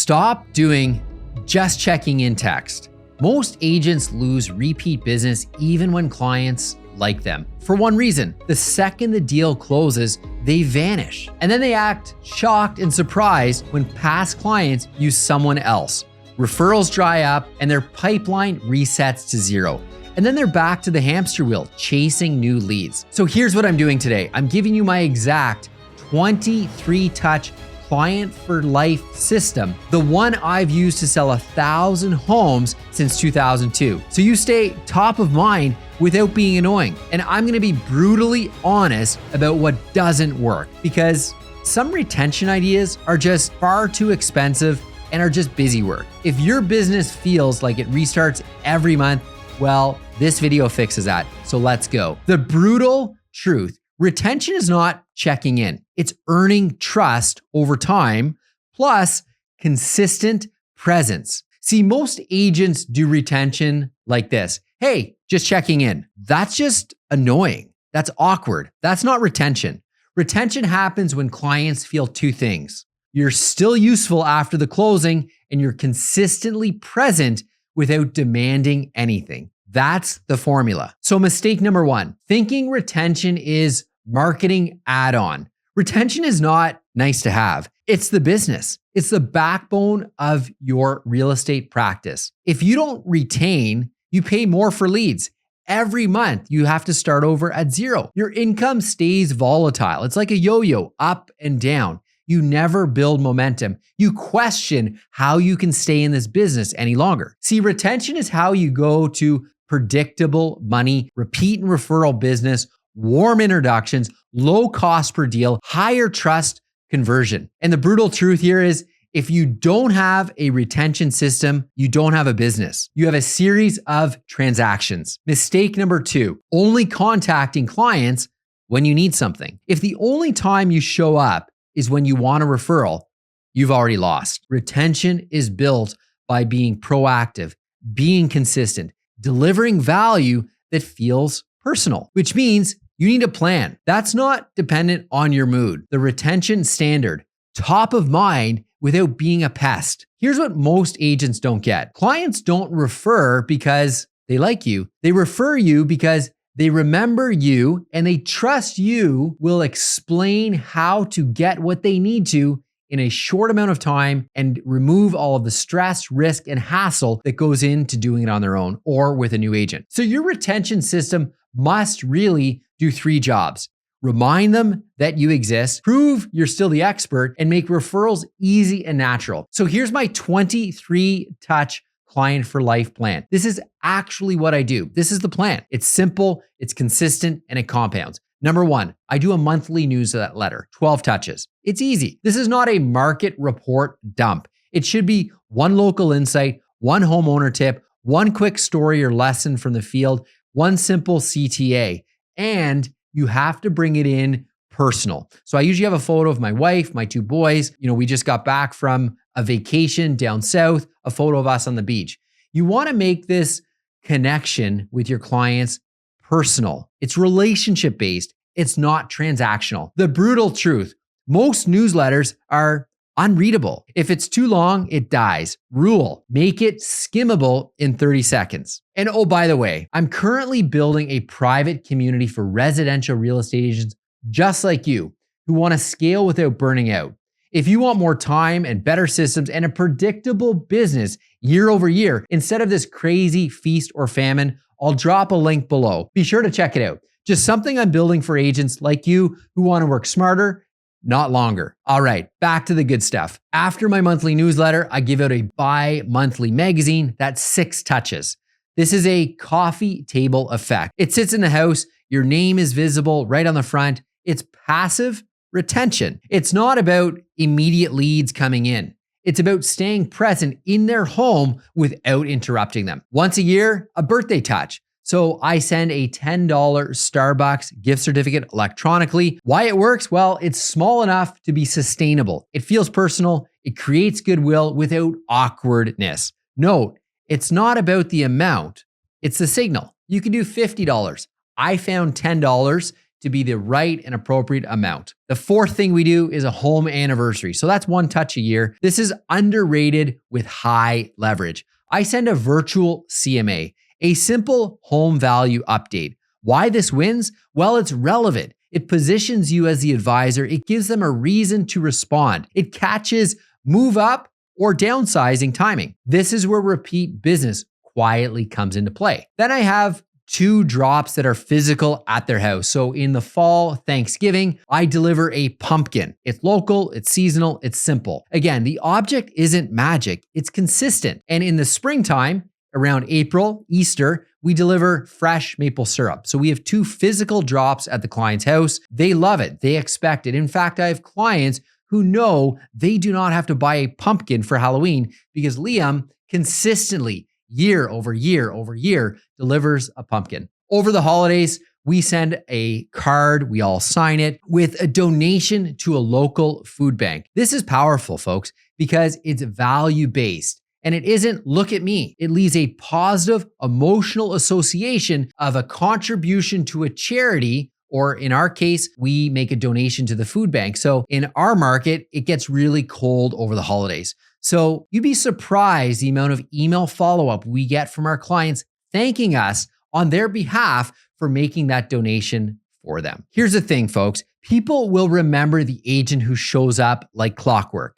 Stop doing just checking in text. Most agents lose repeat business even when clients like them. For one reason, the second the deal closes, they vanish. And then they act shocked and surprised when past clients use someone else. Referrals dry up and their pipeline resets to zero. And then they're back to the hamster wheel, chasing new leads. So here's what I'm doing today. I'm giving you my exact 23-touch client for life system, the one I've used to sell 1,000 homes since 2002. So you stay top of mind without being annoying. And I'm gonna be brutally honest about what doesn't work, because some retention ideas are just far too expensive and are just busy work. If your business feels like it restarts every month, well, this video fixes that. So let's go. The brutal truth: retention is not checking in. It's earning trust over time, plus consistent presence. See, most agents do retention like this. Hey, just checking in. That's just annoying. That's awkward. That's not retention. Retention happens when clients feel two things: you're still useful after the closing, and you're consistently present without demanding anything. That's the formula. So mistake number one, thinking retention is marketing add-on. Retention is not nice to have. It's the business. It's the backbone of your real estate practice. If you don't retain, you pay more for leads. Every month, you have to start over at zero. Your income stays volatile. It's like a yo-yo, up and down. You never build momentum. You question how you can stay in this business any longer. See, retention is how you go to predictable money, repeat and referral business, warm introductions, low cost per deal, higher trust conversion. And the brutal truth here is, if you don't have a retention system, you don't have a business. You have a series of transactions. Mistake number two, only contacting clients when you need something. If the only time you show up is when you want a referral, you've already lost. Retention is built by being proactive, being consistent, delivering value that feels personal, which means you need a plan. That's not dependent on your mood. The retention standard, top of mind without being a pest. Here's what most agents don't get. Clients don't refer because they like you. They refer you because they remember you and they trust you will explain how to get what they need to in a short amount of time and remove all of the stress, risk, and hassle that goes into doing it on their own or with a new agent. So your retention system must really do three jobs: remind them that you exist, prove you're still the expert, and make referrals easy and natural. So here's my 23-touch client for life plan. This is actually what I do. This is the plan. It's simple, it's consistent, and it compounds. Number one, I do a monthly newsletter, 12 touches. It's easy. This is not a market report dump. It should be one local insight, one homeowner tip, one quick story or lesson from the field, one simple CTA, and you have to bring it in personal. So I usually have a photo of my wife, my two boys. We just got back from a vacation down south, a photo of us on the beach. You want to make this connection with your clients personal. It's relationship based. It's not transactional. The brutal truth: most newsletters are unreadable. If it's too long, it dies. Rule: make it skimmable in 30 seconds. And oh, by the way, I'm currently building a private community for residential real estate agents just like you who want to scale without burning out. If you want more time and better systems and a predictable business year over year, instead of this crazy feast or famine, I'll drop a link below. Be sure to check it out. Just something I'm building for agents like you who want to work smarter, not longer. All right, back to the good stuff. After my monthly newsletter, I give out a bi-monthly magazine that's 6 touches. This is a coffee table effect. It sits in the house. Your name is visible right on the front. It's passive retention. It's not about immediate leads coming in. It's about staying present in their home without interrupting them. Once a year, a birthday touch. So I send a $10 Starbucks gift certificate electronically. Why it works? Well, it's small enough to be sustainable. It feels personal. It creates goodwill without awkwardness. Note, it's not about the amount. It's the signal. You can do $50. I found $10 to be the right and appropriate amount. The fourth thing we do is a home anniversary. So that's one touch a year. This is underrated with high leverage. I send a virtual CMA, a simple home value update. Why this wins? Well, it's relevant. It positions you as the advisor. It gives them a reason to respond. It catches move up or downsizing timing. This is where repeat business quietly comes into play. Then I have 2 drops that are physical at their house. So in the fall, Thanksgiving, I deliver a pumpkin. It's local, it's seasonal, it's simple. Again, the object isn't magic, it's consistent. And in the springtime, around April, Easter, we deliver fresh maple syrup. So we have 2 physical drops at the client's house. They love it. They expect it. In fact, I have clients who know they do not have to buy a pumpkin for Halloween because Liam consistently, year over year over year, delivers a pumpkin. Over the holidays, we send a card, we all sign it, with a donation to a local food bank. This is powerful, folks, because it's value-based. And it isn't, look at me. It leaves a positive emotional association of a contribution to a charity, or in our case, we make a donation to the food bank. So in our market, it gets really cold over the holidays. So you'd be surprised the amount of email follow-up we get from our clients thanking us on their behalf for making that donation for them. Here's the thing, folks. People will remember the agent who shows up like clockwork.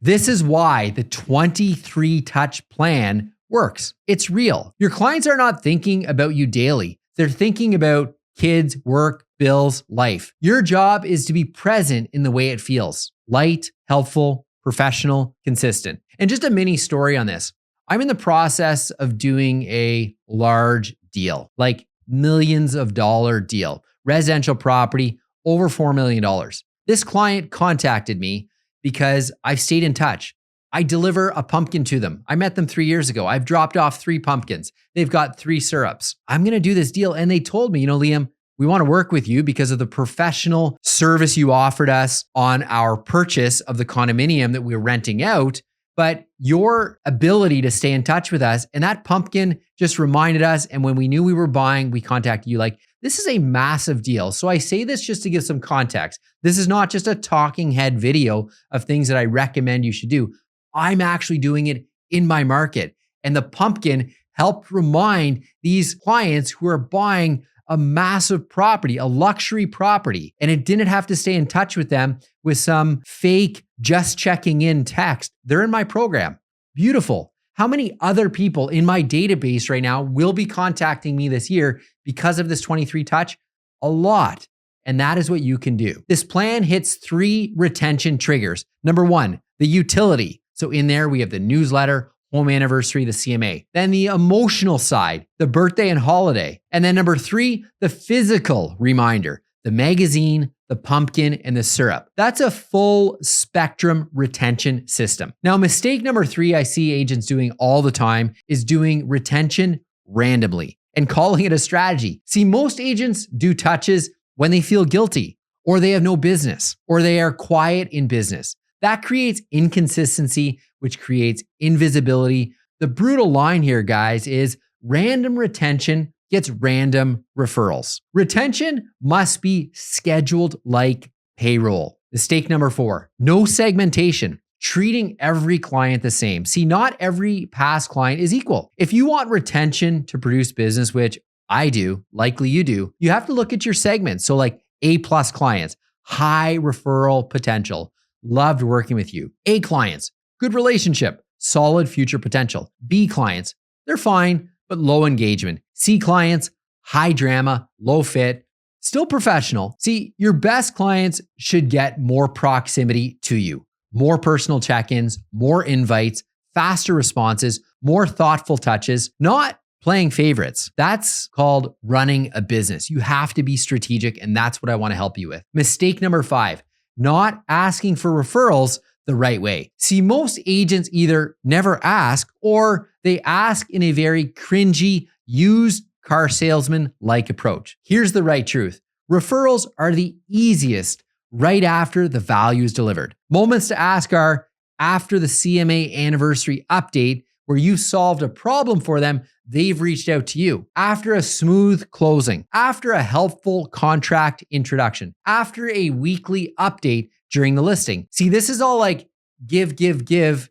This is why the 23 touch plan works. It's real. Your clients are not thinking about you daily. They're thinking about kids, work, bills, life. Your job is to be present in the way it feels. Light, helpful, professional, consistent. And just a mini story on this. I'm in the process of doing a large deal, like millions of dollar deal, residential property, over $4 million. This client contacted me because I've stayed in touch. I deliver a pumpkin to them. I met them 3 years ago. I've dropped off 3 pumpkins. They've got 3 syrups. I'm going to do this deal. And they told me, Liam, we want to work with you because of the professional service you offered us on our purchase of the condominium that we were renting out, but your ability to stay in touch with us. And that pumpkin just reminded us. And when we knew we were buying, we contacted you. Like, this is a massive deal. So I say this just to give some context. This is not just a talking head video of things that I recommend you should do. I'm actually doing it in my market. And the pumpkin helped remind these clients who are buying a massive property, a luxury property, and it didn't have to stay in touch with them with some fake just checking in text. They're in my program. Beautiful. How many other people in my database right now will be contacting me this year because of this 23 touch? A lot. And that is what you can do. This plan hits 3 retention triggers. Number 1, the utility. So in there, we have the newsletter, home anniversary, the CMA. Then the emotional side, the birthday and holiday. And then number 3, the physical reminder, the magazine, the pumpkin, and the syrup. That's a full spectrum retention system. Now, mistake number 3 I see agents doing all the time is doing retention randomly and calling it a strategy. See, most agents do touches when they feel guilty, or they have no business, or they are quiet in business. That creates inconsistency, which creates invisibility. The brutal line here, guys, is random retention gets random referrals. Retention must be scheduled like payroll. Mistake number 4, no segmentation, treating every client the same. See, not every past client is equal. If you want retention to produce business, which I do, likely you do, you have to look at your segments. So like A+ clients, high referral potential, loved working with you. A clients, good relationship, solid future potential. B clients, they're fine, but low engagement. C clients, high drama, low fit, still professional. See, your best clients should get more proximity to you, more personal check-ins, more invites, faster responses, more thoughtful touches, not playing favorites. That's called running a business. You have to be strategic, and that's what I want to help you with. Mistake number 5, not asking for referrals the right way. See, most agents either never ask or they ask in a very cringy, used car salesman-like approach. Here's the right truth. Referrals are the easiest right after the value is delivered. Moments to ask are after the CMA anniversary update, where you solved a problem for them, they've reached out to you. After a smooth closing, after a helpful contract introduction, after a weekly update during the listing. See, this is all like give,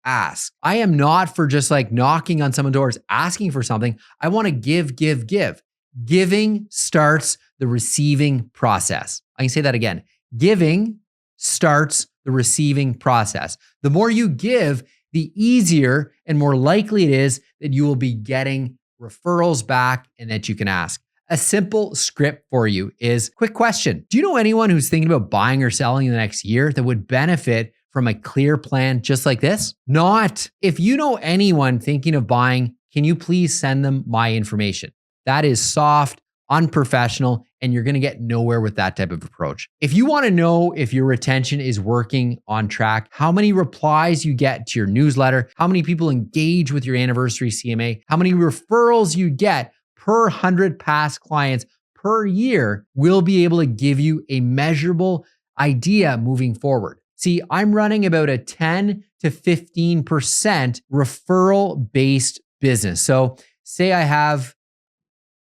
ask. I am not for just like knocking on someone's doors, asking for something. I want to give. Giving starts the receiving process. I can say that again. Giving starts the receiving process. The more you give, the easier and more likely it is that you will be getting referrals back and that you can ask. A simple script for you is, quick question. Do you know anyone who's thinking about buying or selling in the next year that would benefit from a clear plan just like this? Not. If you know anyone thinking of buying, can you please send them my information? That is soft, unprofessional, and you're going to get nowhere with that type of approach. If you want to know if your retention is working on track, how many replies you get to your newsletter, how many people engage with your anniversary CMA, how many referrals you get per 100 past clients per year, we'll be able to give you a measurable idea moving forward. See, I'm running about a 10 to 15% referral-based business. So say I have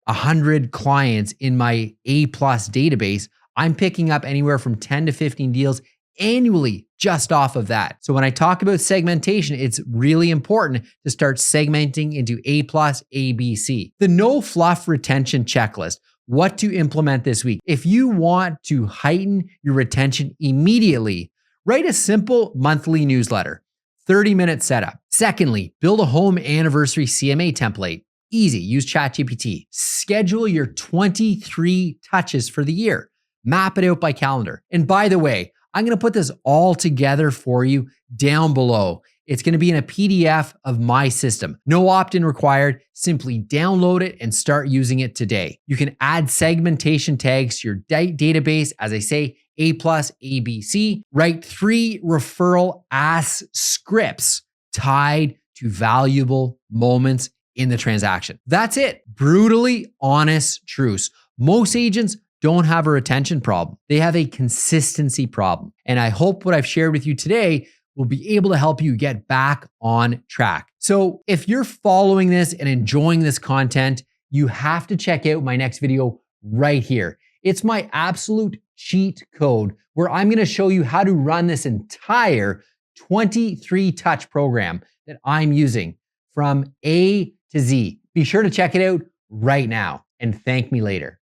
100 clients in my A+ database, I'm picking up anywhere from 10 to 15 deals annually just off of that. So when I talk about segmentation, it's really important to start segmenting into A+, A, B, C. The no-fluff retention checklist, what to implement this week. If you want to heighten your retention immediately, write a simple monthly newsletter, 30-minute setup. Secondly, build a home anniversary CMA template. Easy, use ChatGPT. Schedule your 23 touches for the year. Map it out by calendar. And by the way, I'm gonna put this all together for you down below. It's gonna be in a PDF of my system. No opt-in required. Simply download it and start using it today. You can add segmentation tags to your database, as I say, A+, A, B, C. Write 3 referral ask scripts tied to valuable moments in the transaction. That's it. Brutally honest truths. Most agents don't have a retention problem. They have a consistency problem. And I hope what I've shared with you today will be able to help you get back on track. So if you're following this and enjoying this content, you have to check out my next video right here. It's my absolute cheat code where I'm going to show you how to run this entire 23 touch program that I'm using from A to Z. Be sure to check it out right now and thank me later.